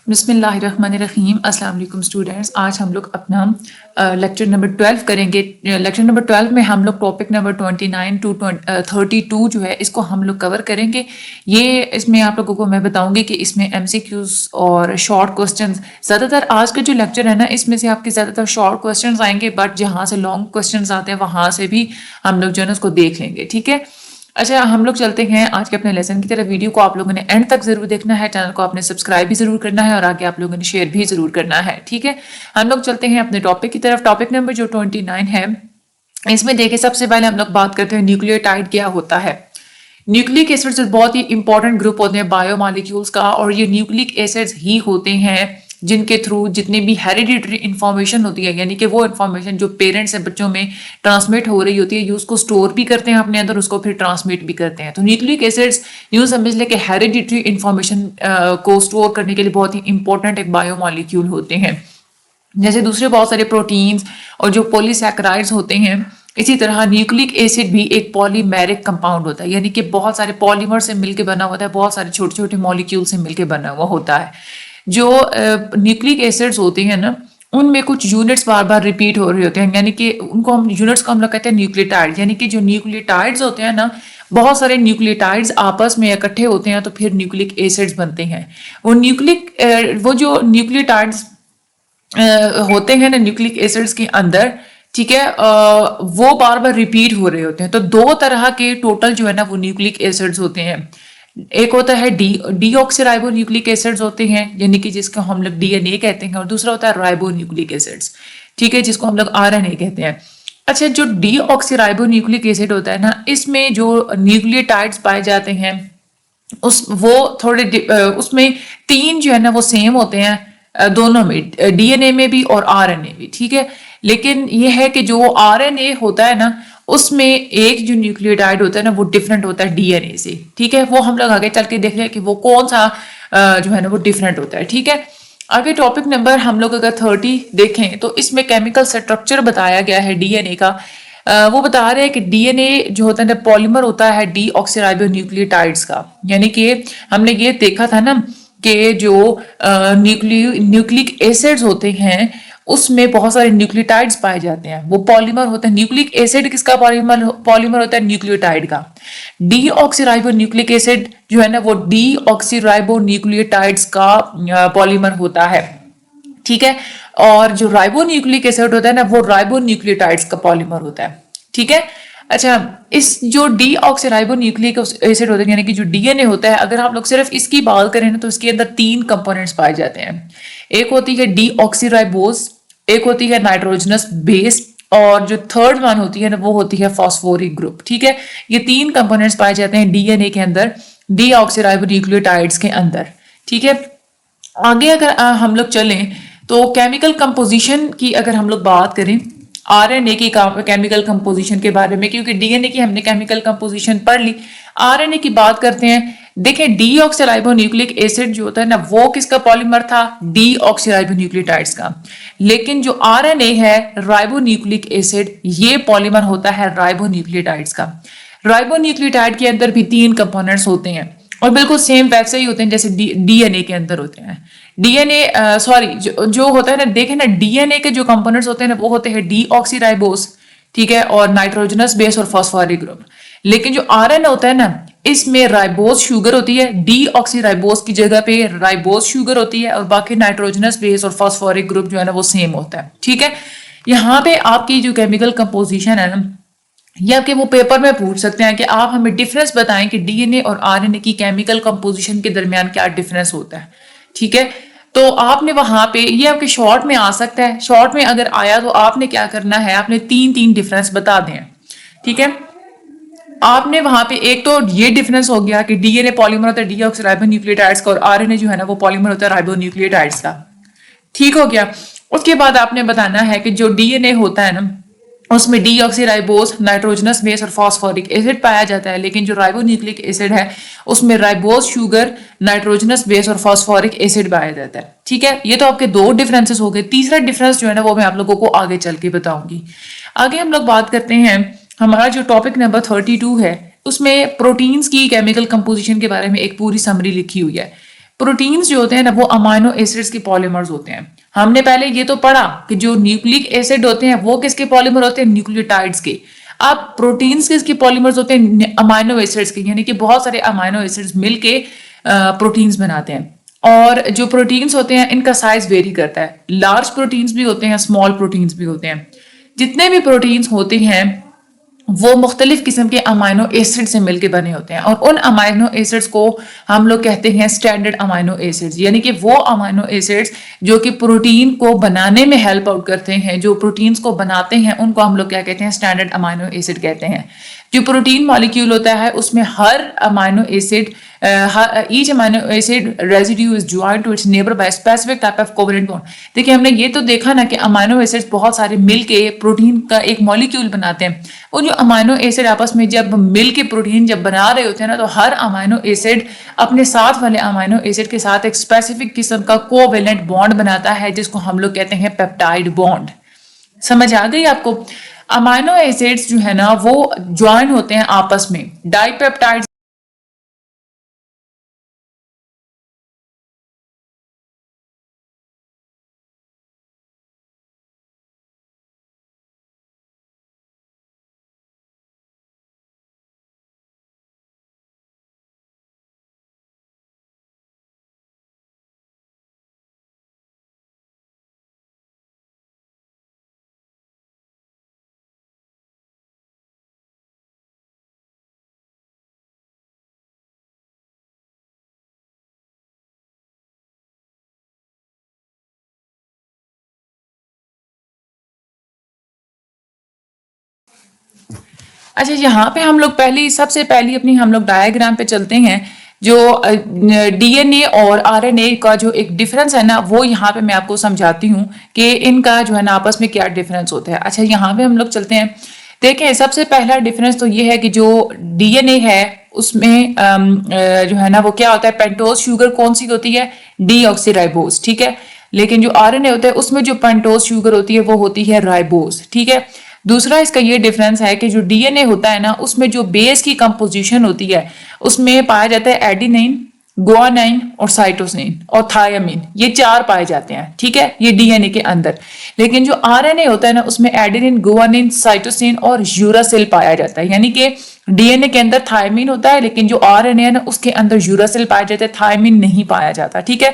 बिस्मिल्लाहिर्रहमानिर्रहीम। अस्सलाम वालेकुम स्टूडेंट्स। आज हम लोग अपना लेक्चर नंबर 12 करेंगे। लेक्चर नंबर 12 में हम लोग टॉपिक नंबर 29 टू 32 जो है इसको हम लोग कवर करेंगे। ये इसमें आप लोगों को मैं बताऊंगी कि इसमें एमसीक्यूज और शॉर्ट क्वेश्चंस, ज़्यादातर आज का जो लेक्चर है ना इसमें से आपके ज़्यादातर शॉर्ट क्वेश्चंस आएंगे, बट जहाँ से लॉन्ग क्वेश्चंस आते हैं वहाँ से भी हम लोग जो है ना उसको देख लेंगे। ठीक है, अच्छा हम लोग चलते हैं आज के अपने लेसन की तरफ। वीडियो को आप लोगों ने एंड तक जरूर देखना है, चैनल को आपने सब्सक्राइब भी जरूर करना है और आगे आप लोगों ने शेयर भी जरूर करना है। ठीक है, हम लोग चलते हैं अपने टॉपिक की तरफ। टॉपिक नंबर जो 29 है, इसमें देखिए सबसे पहले हम लोग बात करते हैं न्यूक्लियोटाइड क्या होता है। न्यूक्लिक एसिड्स बहुत ही इंपॉर्टेंट ग्रुप होते हैं बायोमॉलिक्यूल्स का, और ये न्यूक्लिक एसिड्स ही होते हैं जिनके थ्रू जितनी भी हेरिडिटरी इंफॉर्मेशन होती है, यानी कि वो इंफॉर्मेशन जो पेरेंट्स से बच्चों में ट्रांसमिट हो रही होती है, ये उसको स्टोर भी करते हैं अपने अंदर, उसको फिर ट्रांसमिट भी करते हैं। तो न्यूक्लिक एसिड्स यूँ समझ लें कि हेरिडिटरी इंफॉर्मेशन को स्टोर करने के लिए बहुत ही इंपॉर्टेंट एक बायोमॉलिक्यूल होते हैं। जैसे दूसरे बहुत सारे प्रोटीन्स और जो पॉलीसैकेराइड्स होते हैं, इसी तरह न्यूक्लिक एसिड भी एक पॉलीमेरिक कंपाउंड होता है, यानी कि बहुत सारे पॉलीमर से मिलकर बना होता है, बहुत सारे छोटे छोटे मॉलिक्यूल से मिलकर बना हुआ होता है। जो न्यूक्लिक एसिड्स होते हैं ना, उनमें कुछ यूनिट्स बार बार रिपीट हो रहे होते हैं, यानी कि उनको हम यूनिट्स को हम लोग कहते हैं न्यूक्लियोटाइड। यानी कि जो न्यूक्लियोटाइड्स होते हैं ना, बहुत सारे न्यूक्लियोटाइड्स आपस में इकट्ठे होते हैं तो फिर न्यूक्लिक एसिड्स बनते हैं। वो जो न्यूक्लियोटाइड्स होते हैं ना न्यूक्लिक एसिड्स के अंदर, ठीक है, वो बार बार रिपीट हो रहे होते हैं। तो दो तरह के टोटल जो है ना वो न्यूक्लिक एसिड्स होते हैं। एक होता है डीऑक्सीराइबो न्यूक्लिक एसिड्स होते हैं, यानी कि जिसको हम लोग डीएनए कहते हैं, और दूसरा होता है राइबो न्यूक्लिक एसिड्स, ठीक है, जिसको हम लोग आरएनए कहते हैं। अच्छा, जो डीऑक्सीराइबो न्यूक्लिक एसिड होता है ना, इसमें जो न्यूक्लियोटाइड्स पाए जाते हैं वो थोड़े उसमें तीन जो है ना वो सेम होते हैं, दोनों में, डीएनए में भी और आरएनए भी। ठीक है, लेकिन ये है कि जो आरएनए होता है ना, उसमें एक जो न्यूक्लियोटाइड होता है ना वो डिफरेंट होता है डीएनए से। ठीक है, वो हम लोग आगे चल के देख रहे हैं कि वो कौन सा जो है ना वो डिफरेंट होता है। ठीक है, आगे टॉपिक नंबर हम लोग अगर 30 देखें तो इसमें केमिकल स्ट्रक्चर बताया गया है डीएनए का। वो बता रहे हैं कि डीएनए जो होता है ना पॉलीमर होता है डीऑक्सीराइबो न्यूक्लियोटाइड्स का। यानी कि हमने ये देखा था ना कि जो न्यूक्लिक एसिड्स होते हैं उसमें बहुत सारे न्यूक्लियोटाइड्स पाए जाते हैं, वो पॉलीमर होते हैं। न्यूक्लिक एसिड किसका पॉलीमर होता है? न्यूक्लियोटाइड का। डीऑक्सीराइबो न्यूक्लिक एसिड जो है ना वो डीऑक्सीराइबो न्यूक्लियोटाइड्स का पॉलीमर होता है। ठीक है, और जो राइबो न्यूक्लिक एसिड होता है ना वो राइबो न्यूक्लियोटाइड्स का पॉलीमर होता है। ठीक है, अच्छा, इस जो डीऑक्सीराइबो न्यूक्लिक एसिड होता है यानी कि जो डीएनए होता है, अगर आप लोग सिर्फ इसकी बात करें ना तो इसके अंदर तीन कंपोनेंट्स पाए जाते हैं। एक होती है डीऑक्सीराइबोज, एक होती है नाइट्रोजनस बेस, और जो थर्ड वन होती है ना वो होती है फॉस्फोरिक ग्रुप। ठीक है, ये तीन कंपोनेंट्स पाए जाते हैं डीएनए के अंदर, डीऑक्सीराइबो न्यूक्लियोटाइड्स के अंदर। ठीक है, आगे अगर हम लोग चलें तो केमिकल कंपोजिशन की अगर हम लोग बात करें, आरएनए की केमिकल कंपोजिशन के बारे में, क्योंकि डीएनए की हमने केमिकल कंपोजिशन पढ़ ली, आरएनए की बात करते हैं। देखें, डीऑक्सीराइबो न्यूक्लिक एसिड जो होता है ना वो किसका पॉलीमर था? डीऑक्सीराइबो न्यूक्लियोटाइड्स का। लेकिन जो आरएनए है राइबो न्यूक्लिक एसिड, ये पॉलीमर होता है राइबो न्यूक्लियोटाइड्स का। राइबो न्यूक्लियोटाइड के अंदर भी तीन कंपोनेंट्स होते हैं और बिल्कुल सेम वैसे ही होते हैं जैसे डीएनए के अंदर होते हैं। डीएनए सॉरी जो होता है ना, देखें ना, डीएनए के जो कंपोनेंट्स होते हैं ना वो होते हैं डीऑक्सीराइबोस, ठीक है, और नाइट्रोजनस बेस और फॉस्फोरिक ग्रुप। लेकिन जो आरएनए होता है ना, इसमें राइबोस शुगर होती है, डीऑक्सीराइबोस की जगह पे राइबोस शुगर होती है, और बाकी नाइट्रोजनस बेस और फॉस्फोरिक ग्रुप जो है ना वो सेम होता है। ठीक है, यहाँ पे आपकी जो केमिकल कंपोजिशन है ना, ये आपके वो पेपर में पूछ सकते हैं कि आप हमें डिफरेंस बताएं कि डीएनए और आरएनए की केमिकल कंपोजिशन के दरमियान क्या डिफरेंस होता है। ठीक है, तो आपने वहां पे, ये आपके शॉर्ट में आ सकता है, शॉर्ट में अगर आया तो आपने क्या करना है, आपने तीन तीन डिफरेंस बता दें। ठीक है, आपने वहां पे एक तो ये डिफरेंस हो गया कि डीएनए पॉलीमर होता है डीऑक्सीराइबो न्यूक्लियोटाइड्स का, और आरएनए जो है ना वो पॉलीमर होता है राइबो न्यूक्लियोटाइड्स का। ठीक हो गया। उसके बाद आपने बताना है कि जो डीएनए होता है ना उसमें डीऑक्सीराइबोस, नाइट्रोजनस बेस और फॉस्फोरिक एसिड पाया जाता है, लेकिन जो राइबो न्यूक्लिक एसिड है उसमें राइबोस शुगर, नाइट्रोजनस बेस और फॉस्फोरिक एसिड पाया जाता है। ठीक है, ये तो आपके दो डिफरेंसेस हो गए। तीसरा डिफरेंस जो है ना वो मैं आप लोगों को आगे चल के बताऊंगी। आगे हम लोग बात करते हैं, हमारा जो टॉपिक नंबर 32 है उसमें प्रोटीन्स की केमिकल कंपोजिशन के बारे में एक पूरी समरी लिखी हुई है। प्रोटीन्स जो होते हैं ना वो अमाइनो एसिड्स के पॉलीमर्स होते हैं। हमने पहले ये तो पढ़ा कि जो न्यूक्लिक एसिड होते हैं वो किसके पॉलीमर होते हैं, न्यूक्लियोटाइड्स के। अब प्रोटीन्स किसके पॉलीमर्स होते हैं, अमाइनो एसिड्स के, यानी कि बहुत सारे अमाइनो एसिड्स मिलके प्रोटीन्स बनाते हैं। और जो प्रोटीन्स होते हैं इनका साइज वेरी करता है, लार्ज प्रोटीन्स भी होते हैं, स्मॉल प्रोटीन्स भी होते हैं। जितने भी प्रोटीन्स होते हैं वो मुख्तलिफ किस्म के अमाइनो एसिड से मिलके बने होते हैं, और उन अमाइनो एसिड्स को हम लोग कहते हैं स्टैंडर्ड अमाइनो एसिड्स, यानी कि वो अमाइनो एसिड्स जो कि प्रोटीन को बनाने में हेल्प आउट करते हैं, जो प्रोटीन्स को बनाते हैं, उनको हम लोग क्या कहते हैं, स्टैंडर्ड अमाइनो एसिड कहते हैं। जो प्रोटीन मॉलिक्यूल होता है उसमें हर amino acid each amino acid residue is joined to its neighbor by a specific type of covalent bond। देखिए हमने ये तो देखा ना कि अमाइनो एसिड्स बहुत सारे मिलके प्रोटीन का एक मॉलिक्यूल बनाते हैं। वो जो अमाइनो एसिड आपस में जब मिलके प्रोटीन जब बना रहे होते हैं ना, तो हर अमाइनो एसिड अपने साथ वाले अमाइनो एसिड के साथ एक स्पेसिफिक किस्म का कोवेलेंट बॉन्ड बनाता है, जिसको हम लोग कहते हैं पेप्टाइड बॉन्ड। समझ आ गई आपको? अमाइनो एसिड्स जो है ना वो ज्वाइन होते हैं आपस में डाइपेप्टाइड। अच्छा, यहाँ पे हम लोग सबसे पहली अपनी हम लोग डायग्राम पे चलते हैं। जो डीएनए और आरएनए का जो एक डिफरेंस है ना, वो यहाँ पे मैं आपको समझाती हूँ कि इनका जो है ना आपस में क्या डिफरेंस होता है। अच्छा, यहाँ पे हम लोग चलते हैं। देखें, सबसे पहला डिफरेंस तो ये है कि जो डीएनए है उसमें जो है ना वो क्या होता है, पेंटोज शुगर कौन सी होती है, डीऑक्सीराइबोज, ठीक है। लेकिन जो आरएनए होता है उसमें जो पेंटोज शुगर होती है वो होती है राइबोज, ठीक है। दूसरा इसका ये डिफरेंस है कि जो डीएनए होता है ना उसमें जो बेस की कंपोजिशन होती है उसमें पाया जाता है एडेनिन, गुआनाइन और साइटोसिन और थायामीन, ये 4 पाए जाते हैं, ठीक है, ये डीएनए के अंदर। लेकिन जो आरएनए होता है ना उसमें एडेनिन, गुआनिन, साइटोसिन और यूरासिल पाया जाता है। यानी कि डीएनए के अंदर थायमीन होता है, लेकिन जो आरएनए है ना उसके अंदर यूरासिल पाया जाता है, थायमीन नहीं पाया जाता, ठीक है।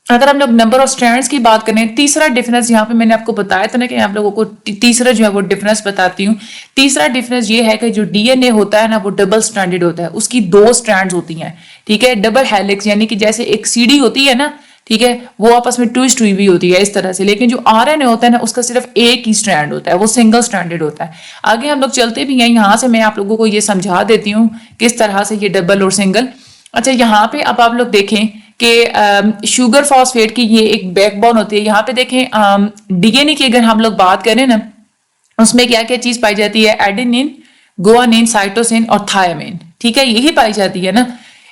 अगर हम लोग नंबर ऑफ स्ट्रैंड्स की बात करें, तीसरा डिफरेंस यहाँ पे मैंने आपको बताया था ना कि आप लोगों को तीसरा जो है वो डिफरेंस बताती हूँ। तीसरा डिफरेंस ये है कि जो डीएनए होता है ना वो डबल स्ट्रैंडेड होता है, उसकी 2 स्ट्रैंड्स होती हैं, ठीक है। डबल हेलिक्स, यानी कि जैसे एक सीढ़ी होती है ना, ठीक है, वो आपस में ट्विस्ट हुई भी होती है इस तरह से। लेकिन जो आरएनए होता है ना उसका सिर्फ एक ही स्ट्रैंड होता है, वो सिंगल स्ट्रैंडेड होता है। आगे हम लोग चलते भी हैं, यहाँ से मैं आप लोगों को ये समझा देती हूँ किस तरह से ये डबल और सिंगल। अच्छा, यहाँ पे अब आप लोग देखें कि शुगर फॉस्फेट की ये एक बैकबोन होती है। यहाँ पे देखें डीएनए की अगर हम लोग बात करें ना, उसमें क्या क्या चीज पाई जाती है, एडेनिन, गुआनिन, साइटोसिन और थायामीन, ठीक है, यही पाई जाती है ना।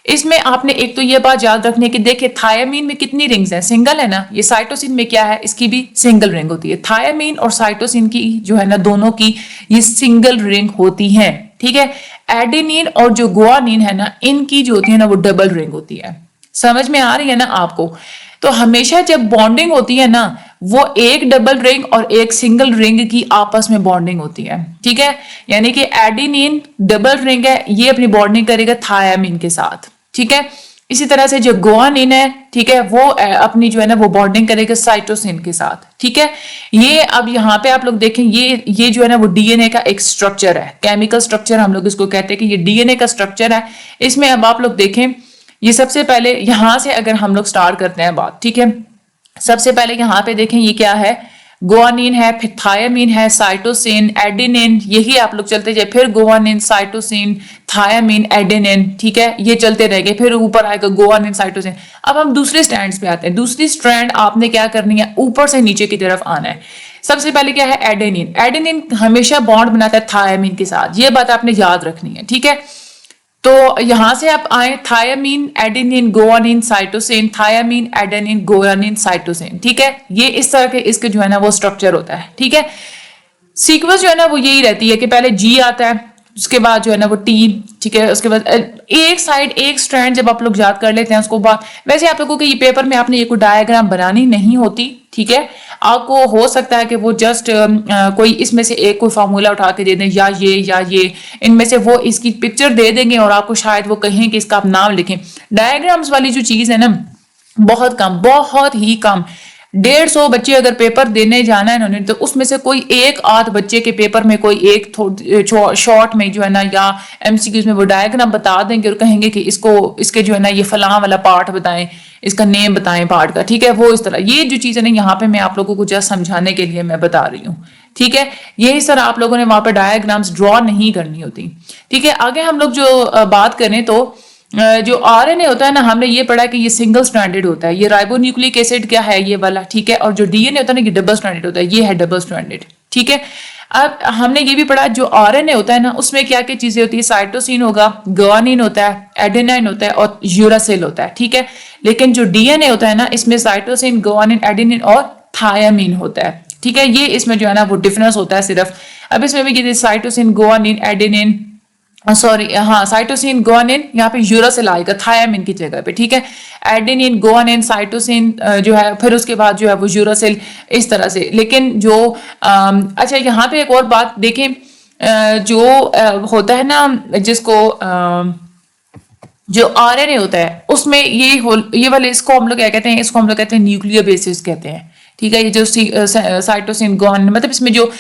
इसमें आपने एक तो ये बात याद रखनी है कि देखिए थायामीन में कितनी रिंग्स हैं, सिंगल है ना। ये साइटोसिन में क्या है, इसकी भी सिंगल रिंग होती है। थायामीन और साइटोसिन की जो है ना दोनों की ये सिंगल रिंग होती है, ठीक है। एडेनिन और जो गुआनिन है ना इनकी जो होती है ना वो डबल रिंग होती है। समझ में आ रही है ना आपको? तो हमेशा जब बॉन्डिंग होती है ना वो एक डबल रिंग और एक सिंगल रिंग की आपस में बॉन्डिंग होती है, ठीक है। यानी कि एडेनिन डबल रिंग है, ये अपनी बॉन्डिंग करेगा थायामीन के साथ, ठीक है। इसी तरह से जो गुआनिन है, ठीक है, वो अपनी जो है ना वो बॉन्डिंग करेगा साइटोसिन के साथ, ठीक है। ये अब यहाँ पे आप लोग देखें, ये जो है ना वो डीएनए का एक स्ट्रक्चर है, केमिकल स्ट्रक्चर हम लोग इसको कहते हैं कि ये डीएनए का स्ट्रक्चर है। इसमें अब आप लोग देखें, ये सबसे पहले यहां से अगर हम लोग स्टार्ट करते हैं बात, ठीक है। सबसे पहले यहाँ पे देखें ये क्या है, गुआनिन है, फिर थायामीन है, साइटोसिन, एडेनिन, यही आप लोग चलते जाए, फिर गुआनिन, साइटोसिन, थायामीन, एडेनिन, ठीक है, ये चलते रहेंगे, फिर ऊपर आएगा गुआनिन, साइटोसिन। अब हम दूसरे स्ट्रैंड्स पे आते हैं। दूसरी स्ट्रैंड आपने क्या करनी है, ऊपर से नीचे की तरफ आना है। सबसे पहले क्या है, एडेनिन। एडेनिन हमेशा बॉन्ड बनाता है थायामीन के साथ, ये बात आपने याद रखनी है, ठीक है। तो यहां से आप आए, thymine, adenine, guanine, cytosine, thymine, adenine, guanine, cytosine, ठीक है। ये इस तरह के इसके जो है ना वो स्ट्रक्चर होता है, ठीक है। सीक्वेंस जो है ना वो यही रहती है कि पहले जी आता है, उसके बाद जो है ना वो टी, ठीक है, उसके बाद एक साइड एक स्ट्रैंड जब आप लोग याद कर लेते हैं उसको बाद, वैसे आप लोगों के ये पेपर में आपने ये कोई डायग्राम बनानी नहीं होती, ठीक है, आपको हो सकता है कि वो जस्ट कोई इसमें से एक कोई फार्मूला उठा के दे दें या ये इनमें से वो इसकी पिक्चर दे देंगे और आपको शायद वो कहें कि इसका आप नाम लिखें। डायग्राम्स वाली जो चीज है ना बहुत कम, बहुत ही कम, 150 बच्चे अगर पेपर देने जाना है इन्होंने तो उसमें से कोई एक आध बच्चे के पेपर में कोई एक शॉर्ट में जो है ना या एमसीक्यूज में वो डायग्राम बता देंगे और कहेंगे कि इसको इसके जो है ना ये फलां वाला पार्ट बताएं, इसका नेम बताएं पार्ट का, ठीक है, वो इस तरह ये जो चीज है ना यहाँ पे मैं आप लोगों को जस्ट समझाने के लिए मैं बता रही हूँ, ठीक है। यही सर आप लोगों ने वहां पर डायग्राम्स ड्रॉ नहीं करनी होती, ठीक है। आगे हम लोग जो बात करें तो जो आरएनए होता है ना, हमने ये पढ़ा कि ये सिंगल स्ट्रैंडेड होता है, ये राइबोन्यूक्लिक एसिड क्या है ये वाला, ठीक है, और जो डीएनए होता है ना ये डबल स्ट्रैंडेड होता है, ये है डबल स्ट्रैंडेड, ठीक है। अब हमने ये भी पढ़ा जो आरएनए होता है ना उसमें क्या क्या चीजें होती है, साइटोसिन होगा, गुआनिन होता है, एडेनाइन होता है और यूरासिल होता है, ठीक है। लेकिन जो डीएनए होता है ना इसमें साइटोसिन, गुआनिन, एडेनिन और थायामीन होता है, ठीक है। ये इसमें जो है ना वो डिफरेंस होता है सिर्फ। अब इसमें भी ये साइटोसिन, गुआनिन, एडेनिन, सॉरी हाँ साइटोसिन, गुआनिन, यहाँ पे यूरासिल आएगा थायामीन की जगह पे, ठीक है। एडेनिन, गुआनिन, साइटोसिन जो है, फिर उसके बाद जो है वो यूरासिल, इस तरह से। लेकिन जो अच्छा यहाँ पे एक और बात देखें, जो होता है ना जिसको जो आरएनए होता है उसमें ये वाले इसको हम लोग क्या कहते हैं, इसको हम लोग कहते हैं न्यूक्लियर बेसिस कहते हैं, ठीक है। ये जो साइटोसिन, गुआनिन, मतलब इसमें जो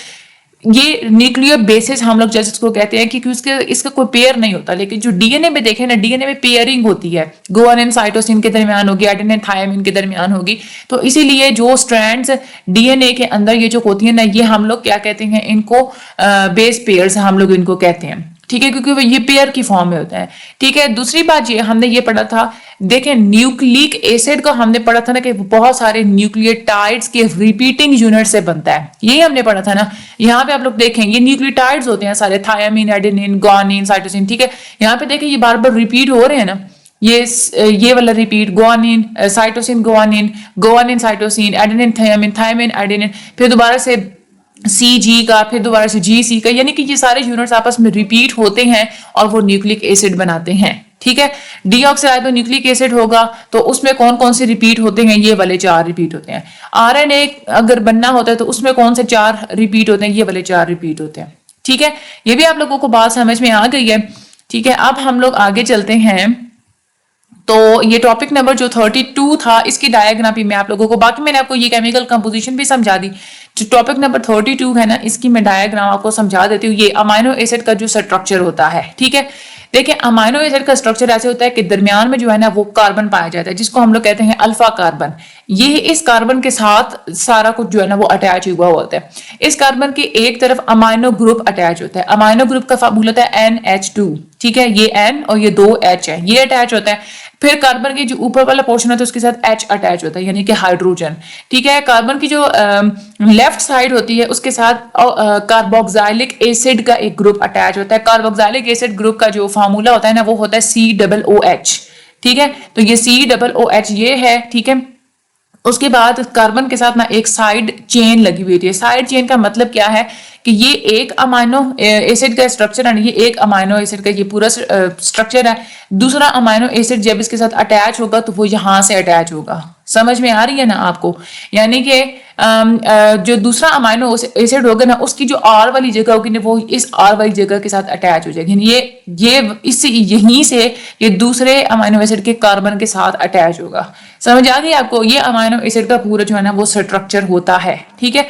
ये न्यूक्लियर बेसिस हम लोग जैसे इसको कहते हैं क्योंकि उसके इसका कोई पेयर नहीं होता। लेकिन जो डीएनए में देखें ना, डीएनए में पेयरिंग होती है, गुआनिन साइटोसिन के दरमियान होगी, एडेनिन थायामीन के दरमियान होगी, तो इसीलिए जो स्ट्रैंड्स डीएनए के अंदर ये जो होती है ना ये हम लोग क्या कहते हैं, इनको बेस पेयर्स हम लोग इनको कहते हैं, ठीक है, क्योंकि ये पेयर की फॉर्म में होता है, ठीक है। दूसरी बात ये हमने ये पढ़ा था, देखें न्यूक्लिक एसिड को हमने पढ़ा था ना कि बहुत सारे न्यूक्लियोटाइड्स के रिपीटिंग यूनिट से बनता है, यही हमने पढ़ा था ना। यहाँ पे आप लोग देखें ये न्यूक्लियोटाइड्स होते हैं सारे, थायामीन, एडेनिन, गुआनिन, साइटोसिन, ठीक है। यहाँ पे देखें ये बार बार रिपीट हो रहे हैं ना, ये वाला repeat, guanine cytosine, guanine, guanine cytosine, adenine thymine, thymine adenine, फिर दोबारा से सी जी का, फिर दोबारा से जी सी का, यानी कि ये सारे यूनिट्स आपस में रिपीट होते हैं और वो न्यूक्लिक एसिड बनाते हैं, ठीक है। डीऑक्सीराइबोन्यूक्लिक एसिड होगा तो उसमें कौन कौन से रिपीट होते हैं, ये वाले 4 रिपीट होते हैं। आरएनए अगर बनना होता है तो उसमें कौन से 4 रिपीट होते हैं, ये वाले 4 रिपीट होते हैं, ठीक है। ये भी आप लोगों को बात समझ में आ गई है, ठीक है। अब हम लोग आगे चलते हैं, तो ये टॉपिक नंबर जो 32 था इसकी डायग्राम भी मैं आप लोगों को, बाकी मैंने आपको ये केमिकल कंपोजिशन भी समझा दी। जो टॉपिक नंबर 32 है ना इसकी मैं डायग्राम आपको समझा देती हूँ। ये अमाइनो एसिड का जो स्ट्रक्चर होता है, ठीक है। देखिए अमाइनो एसिड का स्ट्रक्चर ऐसे होता है कि दरमियान में जो है ना वो कार्बन पाया जाता है जिसको हम लोग कहते हैं अल्फा कार्बन। ये इस कार्बन के साथ सारा कुछ जो है ना वो अटैच हुआ होता है। इस कार्बन की एक तरफ अमाइनो ग्रुप अटैच होता है। अमाइनो ग्रुप का फार्मूला होता है NH2, ठीक है। ये N और ये 2 H है, ये अटैच होता है। फिर कार्बन के जो ऊपर वाला पोर्शन है तो उसके साथ H अटैच होता है, यानी कि हाइड्रोजन, ठीक है। कार्बन की जो लेफ्ट साइड होती है उसके साथ कार्बोक्सिलिक एसिड का एक ग्रुप अटैच होता है। कार्बोक्सिलिक एसिड ग्रुप का जो फार्मूला होता है ना वो होता है COOH, ठीक है। तो ये COOH ये है, ठीक है। उसके बाद कार्बन के साथ ना एक साइड चेन लगी हुई थी। साइड चेन का मतलब क्या है कि ये एक अमाइनो एसिड का स्ट्रक्चर है, ये एक अमाइनो एसिड का ये पूरा स्ट्रक्चर है। दूसरा अमाइनो एसिड जब इसके साथ अटैच होगा तो वो यहां से अटैच होगा। समझ में आ रही है ना आपको? यानी कि जो दूसरा अमाइनो एसिड होगा ना उसकी जो आर वाली जगह होगी ना वो इस आर वाली जगह के साथ अटैच हो जाएगी। ये इससे यहीं से ये दूसरे अमाइनो एसिड के कार्बन के साथ अटैच होगा। समझ आ गई आपको? ये अमाइनो एसिड का पूरा जो है ना वो स्ट्रक्चर होता है, ठीक है।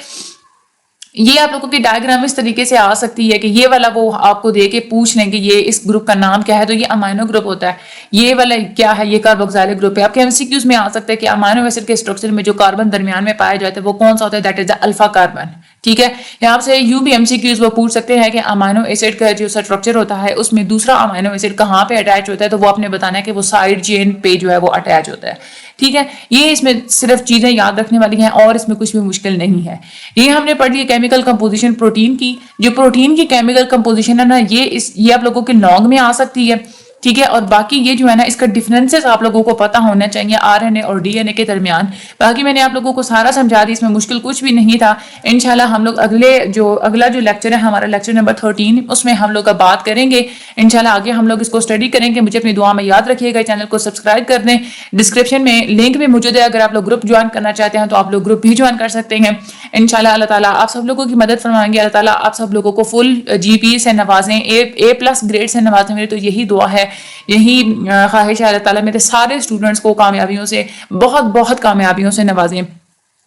ये आप लोगों की डायग्राम इस तरीके से आ सकती है कि ये वाला वो आपको दे के पूछ लेंगे ये इस ग्रुप का नाम क्या है, तो ये अमाइनो ग्रुप होता है। ये वाला क्या है, ये कार्बोक्सिलिक ग्रुप है। आपके एमसीक्यूज में आ सकता है कि अमाइनो एसिड के स्ट्रक्चर में जो कार्बन दरमियान में पाया जाता है वो कौन सा होता है, that is the alpha carbon, ठीक है। यहाँ से यू भी एमसीक्यूज वो पूछ सकते हैं कि अमाइनो एसिड का जो स्ट्रक्चर होता है उसमें दूसरा अमाइनो एसिड कहाँ पे अटैच होता है, तो वो आपने बताना है कि वो साइड चेन पे जो है वो अटैच होता है, ठीक है। ये इसमें सिर्फ चीजें याद रखने वाली हैं और इसमें कुछ भी मुश्किल नहीं है। ये हमने पढ़ ली केमिकल कंपोजिशन प्रोटीन की। जो प्रोटीन की केमिकल कंपोजिशन है ना ये आप लोगों के लॉन्ग में आ सकती है ठीक है। और बाकी ये जो है ना, इसका डिफरेंसेस आप लोगों को पता होना चाहिए आरएनए और डीएनए के दरमियान। बाकी मैंने आप लोगों को सारा समझा दी, इसमें मुश्किल कुछ भी नहीं था। इंशाल्लाह हम लोग अगला जो लेक्चर है हमारा, लेक्चर नंबर 13, उसमें हम लोग अब बात करेंगे इंशाल्लाह। आगे हम लोग इसको स्टडी करेंगे। मुझे अपनी दुआ में याद रखिएगा, चैनल को सब्सक्राइब कर दें। डिस्क्रिप्शन में लिंक भी मौजूद है, अगर आप लोग ग्रुप ज्वाइन करना चाहते हैं तो आप लोग ग्रुप भी ज्वाइन कर सकते हैं। इंशाल्लाह अल्लाह ताला आप सब लोगों की मदद फरमाएंगे। अल्लाह ताला आप सब लोगों को फुल जीपीए से नवाजें, ए+ ग्रेड से नवाजें। मेरी तो यही दुआ है, यही ख्वाहिश है। अल्लाह ताला मेरे सारे स्टूडेंट्स को कामयाबियों से, बहुत बहुत कामयाबियों से नवाजें।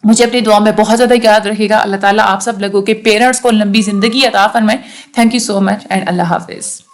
मुझे अपनी दुआ में बहुत ज़्यादा याद रखिएगा। अल्लाह ताला आप सब लोगों के पेरेंट्स को लंबी ज़िंदगी अता फरमाए। Thank you so much and अल्लाह हाफिज़।